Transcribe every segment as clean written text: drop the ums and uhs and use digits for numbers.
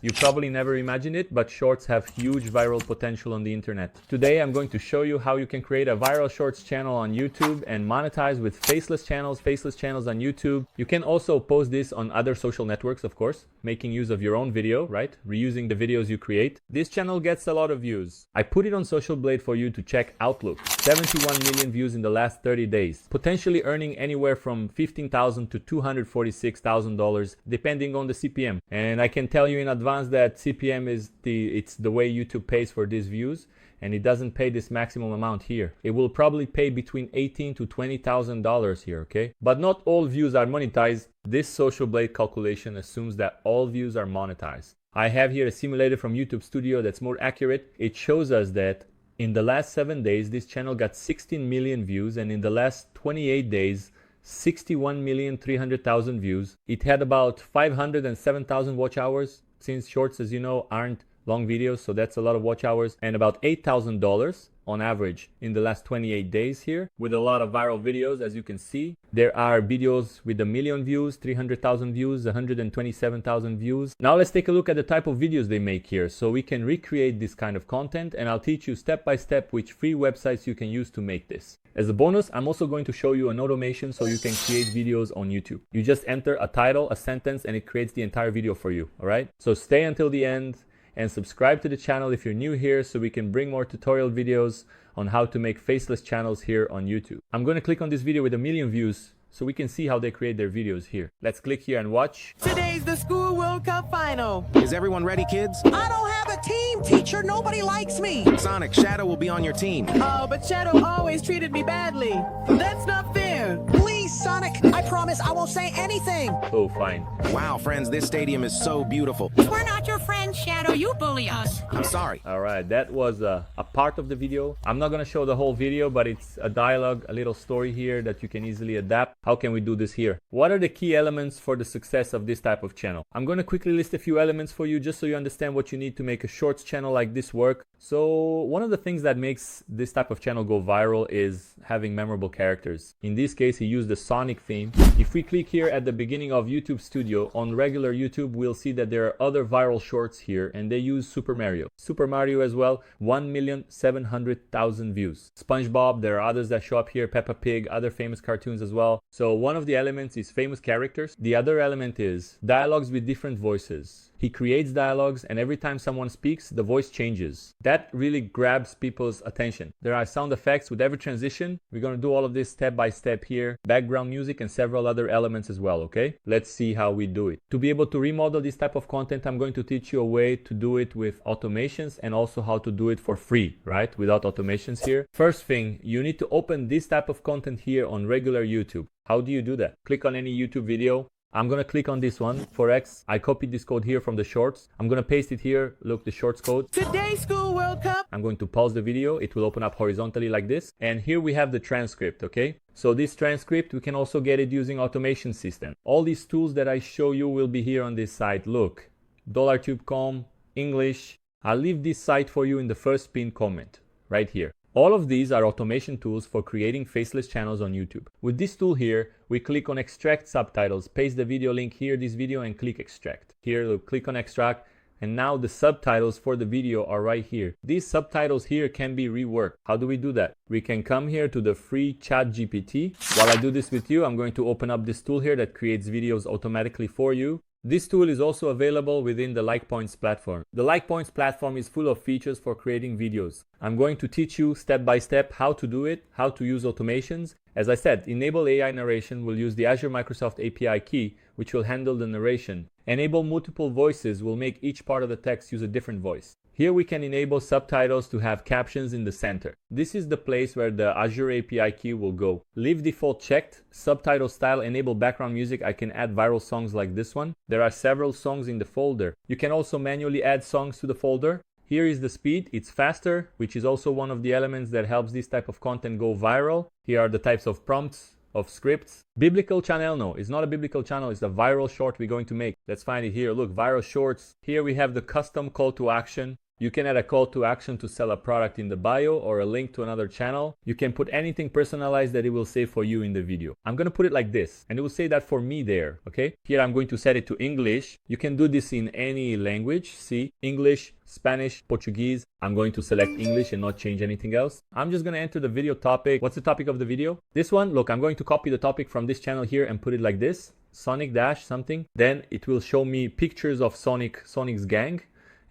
You probably never imagined it, but shorts have huge viral potential on the internet. Today I'm going to show you how you can create a viral shorts channel on YouTube and monetize with faceless channels on YouTube. You can also post this on other social networks, of course, making use of your own video, right? Reusing the videos you create. This channel gets a lot of views. I put it on Social Blade for you to check Outlook. 71 million views in the last 30 days, potentially earning anywhere from $15,000 to $246,000 depending on the CPM. And I can tell you in advance that CPM is the way YouTube pays for these views, and it doesn't pay this maximum amount here. It will probably pay between $18,000 to $20,000 here, okay? But not all views are monetized. This Social Blade calculation assumes that all views are monetized. I have here a simulator from YouTube Studio that's more accurate. It shows us that in the last 7 days, this channel got 16 million views, and in the last 28 days, 61,300,000 views. It had about 507,000 watch hours, since shorts, as you know, aren't long videos, so that's a lot of watch hours, and about $8,000 on average in the last 28 days here, with a lot of viral videos. As you can see, there are videos with 1 million views, 300,000 views, 127,000 views. Now let's take a look at the type of videos they make here, so we can recreate this kind of content, and I'll teach you step by step which free websites you can use to make this. As a bonus, I'm also going to show you an automation so you can create videos on YouTube. You just enter a title, a sentence, and it creates the entire video for you, all right? So stay until the end and subscribe to the channel if you're new here so we can bring more tutorial videos on how to make faceless channels here on YouTube. I'm going to click on this video with 1 million views so we can see how they create their videos here. Let's click here and watch. Today's the School World Cup final. Is everyone ready, kids? I don't have a team, teacher. Nobody likes me. Sonic, Shadow will be on your team. Oh, but Shadow always treated me badly. That's not fair. Please, Sonic, I promise I won't say anything. Oh, fine. Wow, friends, this stadium is so beautiful. We're not your friends, Shadow. You bully us. I'm sorry. All right, that was a part of the video. I'm not going to show the whole video, but it's a dialogue, a little story here that you can easily adapt. How can we do this here? What are the key elements for the success of this type of channel? I'm going to quickly list a few elements for you just so you understand what you need to make a shorts channel like this work. So one of the things that makes this type of channel go viral is having memorable characters. In this case, he used the Sonic theme. If we click here at the beginning of YouTube Studio, on regular YouTube, we'll see that there are other viral shorts here, and they use Super Mario. Super Mario as well, 1,700,000 views. SpongeBob, there are others that show up here, Peppa Pig, other famous cartoons as well. So one of the elements is famous characters. The other element is dialogues with different voices. He creates dialogues, and every time someone speaks, the voice changes. That really grabs people's attention. There are sound effects with every transition. We're going to do all of this step by step here. Background music and several other elements as well, okay? Let's see how we do it. To be able to remodel this type of content, I'm going to teach you a way to do it with automations and also how to do it for free, right? Without automations here. First thing, you need to open this type of content here on regular YouTube. How do you do that? Click on any YouTube video. I'm going to click on this one, Forex. I copied this code here from the shorts. I'm going to paste it here. Look, the shorts code. Today's School World Cup. I'm going to pause the video. It will open up horizontally like this. And here we have the transcript, okay? So this transcript, we can also get it using automation system. All these tools that I show you will be here on this site. Look, dollartube.com, English. I'll leave this site for you in the first pinned comment right here. All of these are automation tools for creating faceless channels on YouTube. With this tool here, we click on extract subtitles, paste the video link here, this video, and click extract. Here, we'll click on extract, and now the subtitles for the video are right here. These subtitles here can be reworked. How do we do that? We can come here to the free ChatGPT. While I do this with you, I'm going to open up this tool here that creates videos automatically for you. This tool is also available within the LikePoints platform. The LikePoints platform is full of features for creating videos. I'm going to teach you step by step how to do it, how to use automations. As I said, enable AI narration will use the Azure Microsoft API key, which will handle the narration. Enable multiple voices will make each part of the text use a different voice. Here we can enable subtitles to have captions in the center. This is the place where the Azure API key will go. Leave default checked. Subtitle style, enable background music. I can add viral songs like this one. There are several songs in the folder. You can also manually add songs to the folder. Here is the speed. It's faster, which is also one of the elements that helps this type of content go viral. Here are the types of prompts, of scripts. Biblical channel, no, it's not a biblical channel, it's a viral short we're going to make. Let's find it here. Look, viral shorts. Here we have the custom call to action. You can add a call to action to sell a product in the bio or a link to another channel. You can put anything personalized that it will say for you in the video. I'm going to put it like this, and it will say that for me there, okay? Here I'm going to set it to English. You can do this in any language. See, English, Spanish, Portuguese. I'm going to select English and not change anything else. I'm just going to enter the video topic. What's the topic of the video? This one, look, I'm going to copy the topic from this channel here and put it like this. Sonic dash something. Then it will show me pictures of Sonic's gang.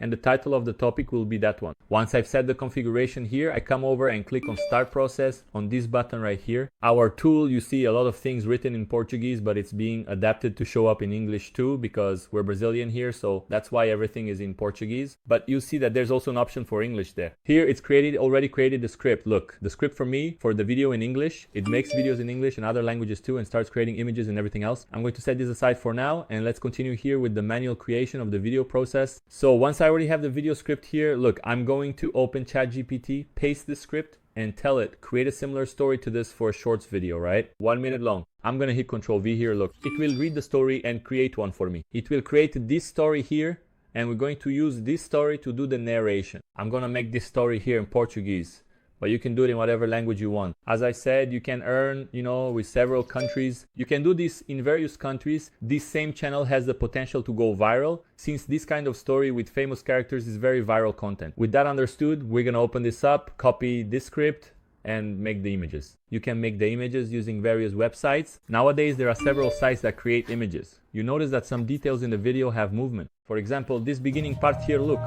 And the title of the topic will be that one. Once I've set the configuration here, I come over and click on Start Process on this button right here. Our tool, you see a lot of things written in Portuguese, but it's being adapted to show up in English too, because we're Brazilian here, so that's why everything is in Portuguese. But you see that there's also an option for English there. Here it's already created the script. Look, the script for me, for the video in English. It makes videos in English and other languages too, and starts creating images and everything else. I'm going to set this aside for now, and let's continue here with the manual creation of the video process. So once I already have the video script here, look, I'm going to open ChatGPT, paste the script, and tell it, create a similar story to this for a shorts video, right? 1 minute long. I'm gonna hit Control V here, look. It will read the story and create one for me. It will create this story here, and we're going to use this story to do the narration. I'm gonna make this story here in Portuguese, but you can do it in whatever language you want. As I said, you can earn, with several countries. You can do this in various countries. This same channel has the potential to go viral, since this kind of story with famous characters is very viral content. With that understood, we're gonna open this up, copy this script, and make the images. You can make the images using various websites. Nowadays, there are several sites that create images. You notice that some details in the video have movement. For example, this beginning part here, look.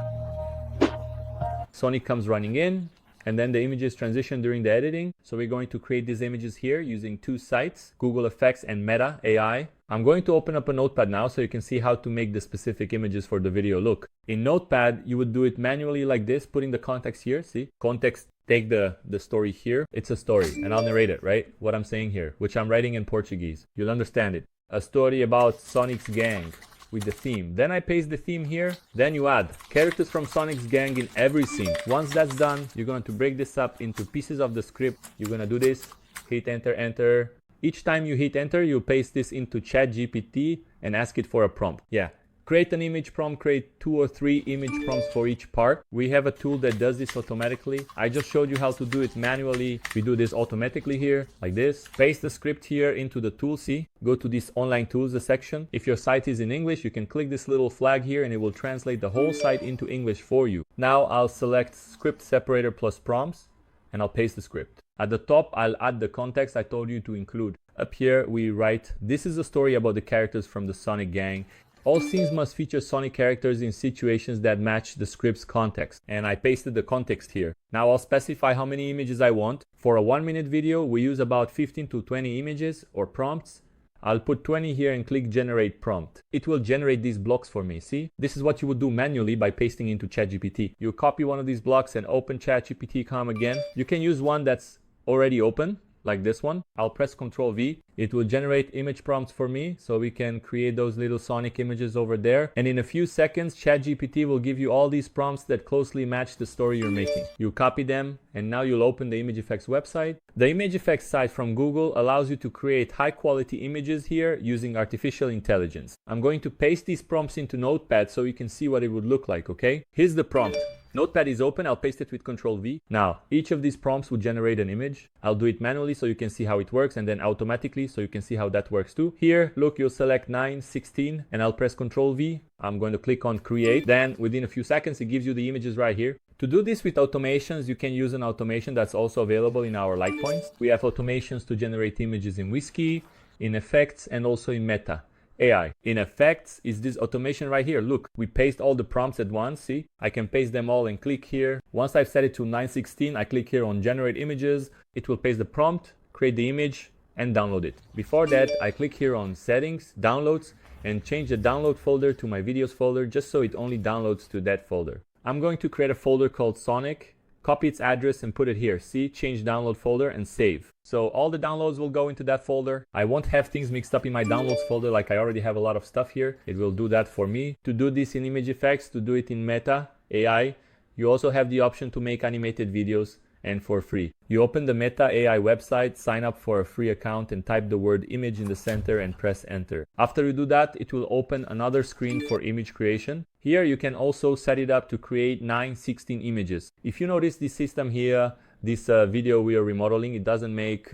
Sonic comes running in, and then the images transition during the editing. So we're going to create these images here using two sites, Google Effects and Meta AI. I'm going to open up a notepad now so you can see how to make the specific images for the video. Look, in Notepad, you would do it manually like this, putting the context here. See, context, take the story here. It's a story, and I'll narrate it, right? What I'm saying here, which I'm writing in Portuguese. You'll understand it. A story about Sonic's gang with the theme. Then I paste the theme here. Then you add characters from Sonic's gang in every scene. Once that's done, you're going to break this up into pieces of the script. You're going to do this, hit enter, enter. Each time you hit enter, you paste this into ChatGPT and ask it for a prompt. Yeah. Create an image prompt, create 2 or 3 image prompts for each part. We have a tool that does this automatically. I just showed you how to do it manually. We do this automatically here, like this. Paste the script here into the tool, see? Go to this online tools section. If your site is in English, you can click this little flag here and it will translate the whole site into English for you. Now I'll select script separator plus prompts and I'll paste the script. At the top, I'll add the context I told you to include. Up here, we write, this is a story about the characters from the Sonic gang. All scenes must feature Sonic characters in situations that match the script's context. And I pasted the context here. Now I'll specify how many images I want. For a 1-minute video, we use about 15 to 20 images or prompts. I'll put 20 here and click generate prompt. It will generate these blocks for me, see? This is what you would do manually by pasting into ChatGPT. You copy one of these blocks and open ChatGPT.com again. You can use one that's already open, like this one. I'll press Ctrl V. It will generate image prompts for me so we can create those little Sonic images over there. And in a few seconds, ChatGPT will give you all these prompts that closely match the story you're making. You copy them and now you'll open the Image Effects website. The Image Effects site from Google allows you to create high quality images here using artificial intelligence. I'm going to paste these prompts into Notepad so you can see what it would look like, okay? Here's the prompt. Notepad is open, I'll paste it with Ctrl V. Now, each of these prompts will generate an image. I'll do it manually so you can see how it works, and then automatically so you can see how that works too. Here, look, you'll select 9, 16, and I'll press Ctrl V. I'm going to click on create. Then within a few seconds, it gives you the images right here. To do this with automations, you can use an automation that's also available in our like points. We have automations to generate images in Whiskey, in Effects, and also in Meta AI. In Effects is this automation right here. Look, we paste all the prompts at once. See, I can paste them all and click here. Once I've set it to 916, I click here on generate images. It will paste the prompt, create the image, and download it. Before that, I click here on settings, downloads, and change the download folder to my videos folder just so it only downloads to that folder. I'm going to create a folder called Sonic, copy its address and put it here. See, change download folder and save. So all the downloads will go into that folder. I won't have things mixed up in my downloads folder like I already have a lot of stuff here. It will do that for me. To do this in Image Effects, to do it in Meta AI, you also have the option to make animated videos. and for free. You open the Meta AI website, sign up for a free account and type the word image in the center and press enter. After you do that, it will open another screen for image creation. Here you can also set it up to create 916 images. If you notice this system here, this video we are remodeling, it doesn't make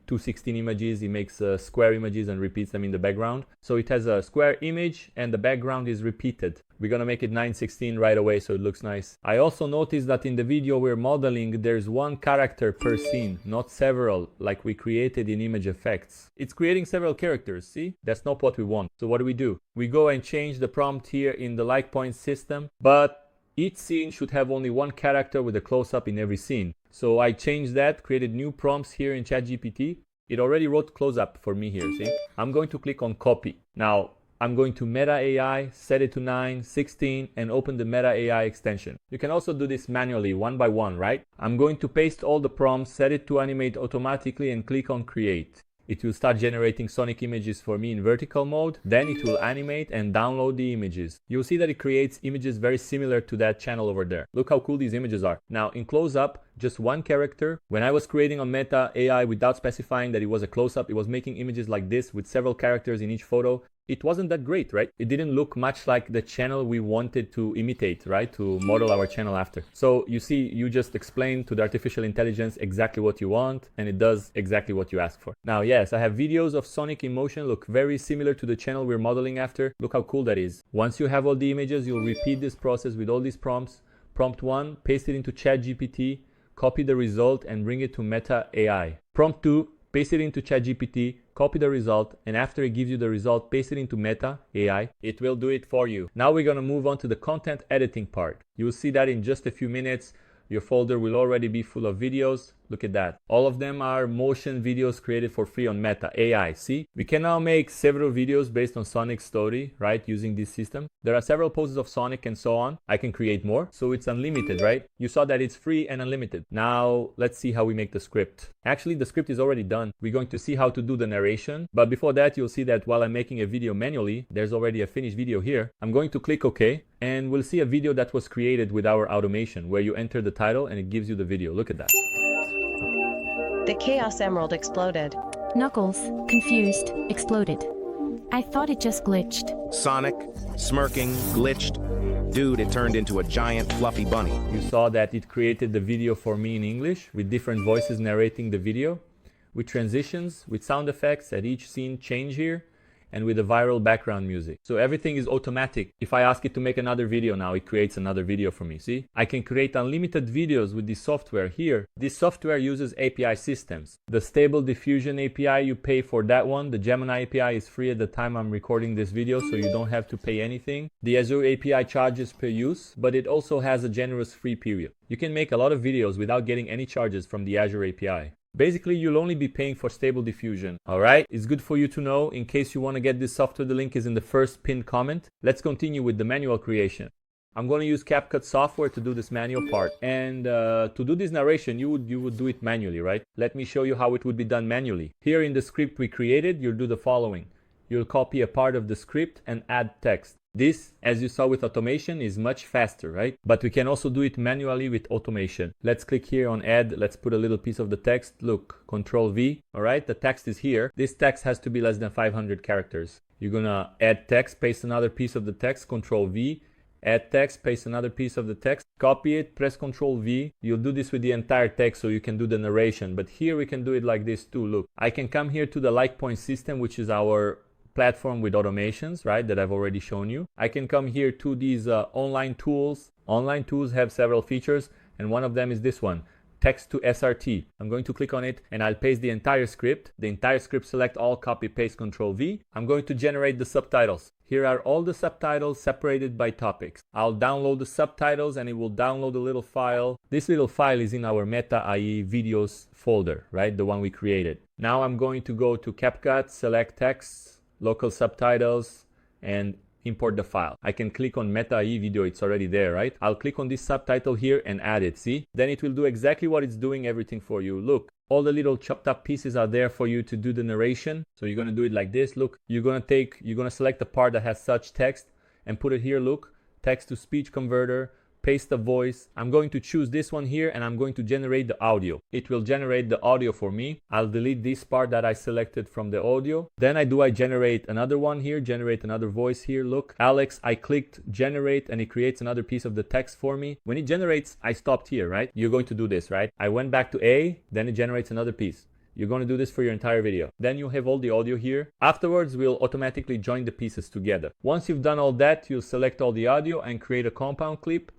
216 images, it makes square images and repeats them in the background. So it has a square image and the background is repeated. We're gonna make it 916 right away so it looks nice. I also noticed that in the video we're modeling, there's one character per scene, not several like we created in image effects. It's creating several characters, see? That's not what we want. So what do? We go and change the prompt here in the like point system, but each scene should have only one character with a close-up in every scene. So I changed that, created new prompts here in ChatGPT. It already wrote close-up for me here, see? I'm going to click on copy. Now, I'm going to Meta AI, set it to 916, and open the Meta AI extension. You can also do this manually, one by one, right? I'm going to paste all the prompts, set it to animate automatically, and click on create. It will start generating Sonic images for me in vertical mode. Then it will animate and download the images. You'll see that it creates images very similar to that channel over there. Look how cool these images are. Now in close-up, just one character. When I was creating on Meta AI without specifying that it was a close-up, it was making images like this with several characters in each photo. It wasn't that great, right? It didn't look much like the channel we wanted to imitate, right? To model our channel after. So you see, you just explain to the artificial intelligence exactly what you want and it does exactly what you ask for. Now, yes, I have videos of Sonic in motion, look very similar to the channel we're modeling after. Look how cool that is. Once you have all the images, you'll repeat this process with all these prompts. Prompt 1, paste it into ChatGPT, copy the result and bring it to Meta AI. Prompt 2, paste it into ChatGPT, copy the result, and after it gives you the result, paste it into Meta AI. It will do it for you. Now we're gonna move on to the content editing part. You will see that in just a few minutes. Your folder will already be full of videos. Look at that. All of them are motion videos created for free on Meta AI. See? We can now make several videos based on Sonic's story, right? Using this system. There are several poses of Sonic and so on. I can create more. So it's unlimited, right? You saw that it's free and unlimited. Now let's see how we make the script. Actually, the script is already done. We're going to see how to do the narration. But before that, you'll see that while I'm making a video manually, there's already a finished video here. I'm going to click OK. And we'll see a video that was created with our automation where you enter the title and it gives you the video. Look at that. The Chaos Emerald exploded. Knuckles, confused, exploded. I thought it just glitched. Sonic, smirking, glitched. Dude, it turned into a giant fluffy bunny. You saw that it created the video for me in English with different voices narrating the video, with transitions, with sound effects at each scene change here, and with a viral background music. So everything is automatic. If I ask it to make another video now, it creates another video for me, see? I can create unlimited videos with this software here. This software uses API systems. The Stable Diffusion API, you pay for that one. The Gemini API is free at the time I'm recording this video, so you don't have to pay anything. The Azure API charges per use, but it also has a generous free period. You can make a lot of videos without getting any charges from the Azure API. Basically, you'll only be paying for Stable Diffusion, alright? It's good for you to know in case you want to get this software. The link is in the first pinned comment. Let's continue with the manual creation. I'm going to use CapCut software to do this manual part. And to do this narration, you would do it manually, right? Let me show you how it would be done manually. Here in the script we created, you'll do the following. You'll copy a part of the script and add text. This, as you saw with automation, is much faster, right? But we can also do it manually with automation. Let's click here on add. Let's put a little piece of the text. Look, Control V, all right? The text is here. This text has to be less than 500 characters. You're gonna add text, paste another piece of the text, Control V, add text, paste another piece of the text, copy it, press Control V. You'll do this with the entire text so you can do the narration. But here we can do it like this too. Look, I can come here to the like point system, which is our platform with automations, right, that I've already shown you. I can come here to these online tools. Online tools have several features, and one of them is this one, text to SRT. I'm going to click on it and I'll paste the entire script. The entire script, select all, copy, paste, Control V. I'm going to generate the subtitles. Here are all the subtitles separated by topics. I'll download the subtitles and it will download a little file. This little file is in our Meta AI videos folder, right, the one we created. Now I'm going to go to CapCut, select text, local subtitles, and import the file. I can click on Meta AI video, it's already there, right? I'll click on this subtitle here and add it, see? Then it will do exactly what it's doing, everything for you. Look, all the little chopped up pieces are there for you to do the narration. So you're gonna do it like this. Look, you're gonna select the part that has such text and put it here, look, text to speech converter, paste a voice. I'm going to choose this one here and I'm going to generate the audio. It will generate the audio for me. I'll delete this part that I selected from the audio. Then I generate another one here, generate another voice here. Look, Alex, I clicked generate and it creates another piece of the text for me. When it generates, I stopped here, right? You're going to do this, right? I went back to A, then it generates another piece. You're going to do this for your entire video. Then you have all the audio here. Afterwards, we'll automatically join the pieces together. Once you've done all that, you'll select all the audio and create a compound clip.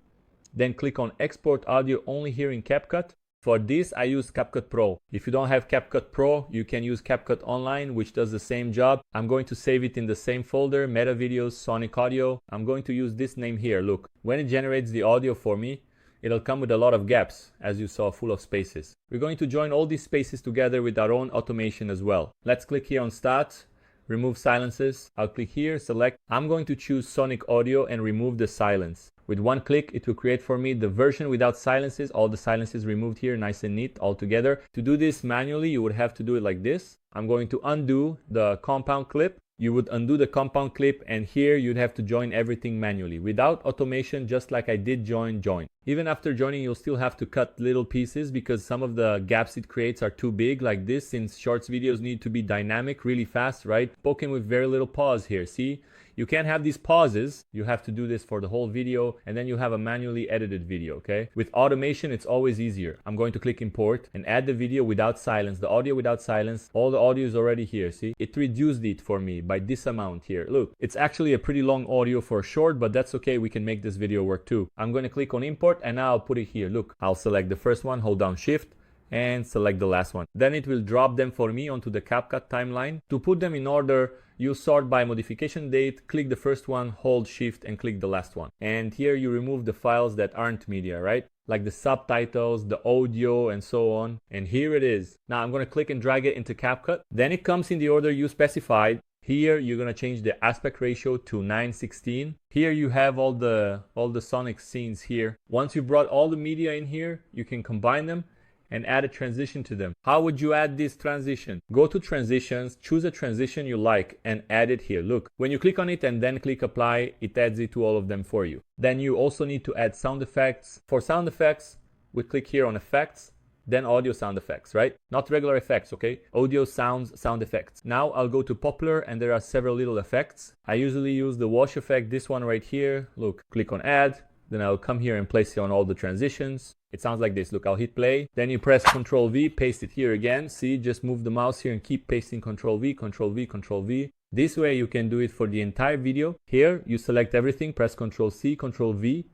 Then click on export audio only here in CapCut. For this, I use CapCut Pro. If you don't have CapCut Pro, you can use CapCut Online, which does the same job. I'm going to save it in the same folder, Meta Videos, Sonic Audio. I'm going to use this name here. Look, when it generates the audio for me, it'll come with a lot of gaps, as you saw, full of spaces. We're going to join all these spaces together with our own automation as well. Let's click here on Start, remove silences. I'll click here, select. I'm going to choose Sonic Audio and remove the silence. With one click, it will create for me the version without silences. All the silences removed here, nice and neat all together. To do this manually, you would have to do it like this. I'm going to undo the compound clip. You would undo the compound clip and here you'd have to join everything manually without automation, just like I did join. Even after joining, you'll still have to cut little pieces because some of the gaps it creates are too big like this, since shorts videos need to be dynamic really fast, right? Spoken with very little pause here. See, you can't have these pauses. You have to do this for the whole video and then you have a manually edited video, okay? With automation, it's always easier. I'm going to click import and add the video without silence, the audio without silence. All the audio is already here, see? It reduced it for me by this amount here. Look, it's actually a pretty long audio for a short, but that's okay. We can make this video work too. I'm going to click on import and now I'll put it here. Look, I'll select the first one, hold down shift and select the last one. Then it will drop them for me onto the CapCut timeline. To put them in order, you sort by modification date, click the first one, hold shift and click the last one. And here you remove the files that aren't media, right? Like the subtitles, the audio and so on. And here it is. Now I'm going to click and drag it into CapCut. Then it comes in the order you specified. Here you're going to change the aspect ratio to 9:16. Here you have all the Sonic scenes here. Once you brought all the media in here, you can combine them and add a transition to them. How would you add this transition? Go to transitions, choose a transition you like and add it here. Look, when you click on it and then click apply, it adds it to all of them for you. Then you also need to add sound effects. For sound effects, we click here on effects, then audio sound effects, right? Not regular effects, okay? Audio, sounds, sound effects. Now I'll go to popular and there are several little effects. I usually use the wash effect, this one right here. Look, click on add. Then I'll come here and place it on all the transitions. It sounds like this. Look, I'll hit play. Then you press Ctrl V, paste it here again. See, just move the mouse here and keep pasting Ctrl V, Ctrl V, Ctrl V. This way you can do it for the entire video. Here you select everything, press Ctrl C, Ctrl V.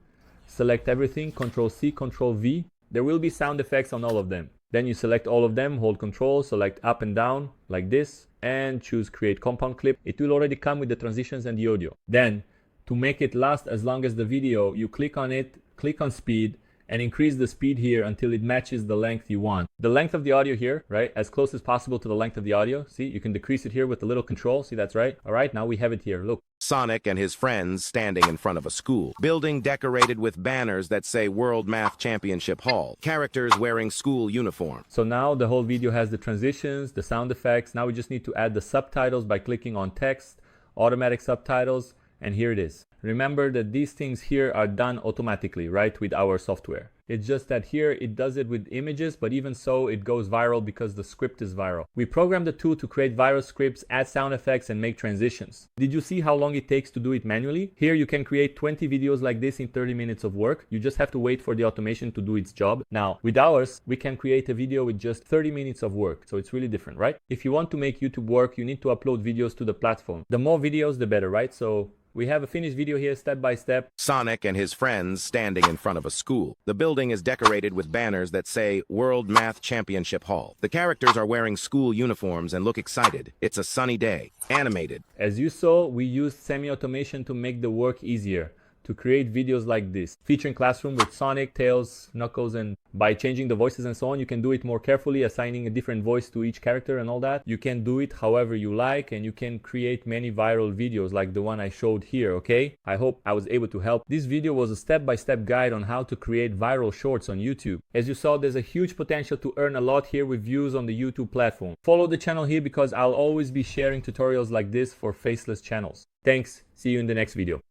Select everything, Ctrl C, Ctrl V. There will be sound effects on all of them. Then you select all of them, hold Ctrl, select up and down like this, and choose create compound clip. It will already come with the transitions and the audio. Then to make it last as long as the video, you click on it, click on speed, and increase the speed here until it matches the length you want. The length of the audio here, right, as close as possible to the length of the audio. See, you can decrease it here with a little control. See, that's right. All right, now we have it here. Look. Sonic and his friends standing in front of a school. Building decorated with banners that say World Math Championship Hall. Characters wearing school uniform. So now the whole video has the transitions, the sound effects. Now we just need to add the subtitles by clicking on text, automatic subtitles, and here it is. Remember that these things here are done automatically, right, with our software. It's just that here it does it with images, but even so it goes viral because the script is viral. We programmed the tool to create viral scripts, add sound effects and make transitions. Did you see how long it takes to do it manually? Here you can create 20 videos like this in 30 minutes of work. You just have to wait for the automation to do its job. Now with ours, we can create a video with just 30 minutes of work. So it's really different, right? If you want to make YouTube work, you need to upload videos to the platform. The more videos, the better, right? So we have a finished video here step by step. Sonic and his friends standing in front of a school. The building is decorated with banners that say World Math Championship Hall. The characters are wearing school uniforms and look excited. It's a sunny day. Animated. As you saw, we used semi-automation to make the work easier, to create videos like this, featuring Classroom with Sonic, Tails, Knuckles, and by changing the voices and so on, you can do it more carefully, assigning a different voice to each character and all that. You can do it however you like, and you can create many viral videos like the one I showed here, okay? I hope I was able to help. This video was a step-by-step guide on how to create viral shorts on YouTube. As you saw, there's a huge potential to earn a lot here with views on the YouTube platform. Follow the channel here because I'll always be sharing tutorials like this for faceless channels. Thanks, see you in the next video.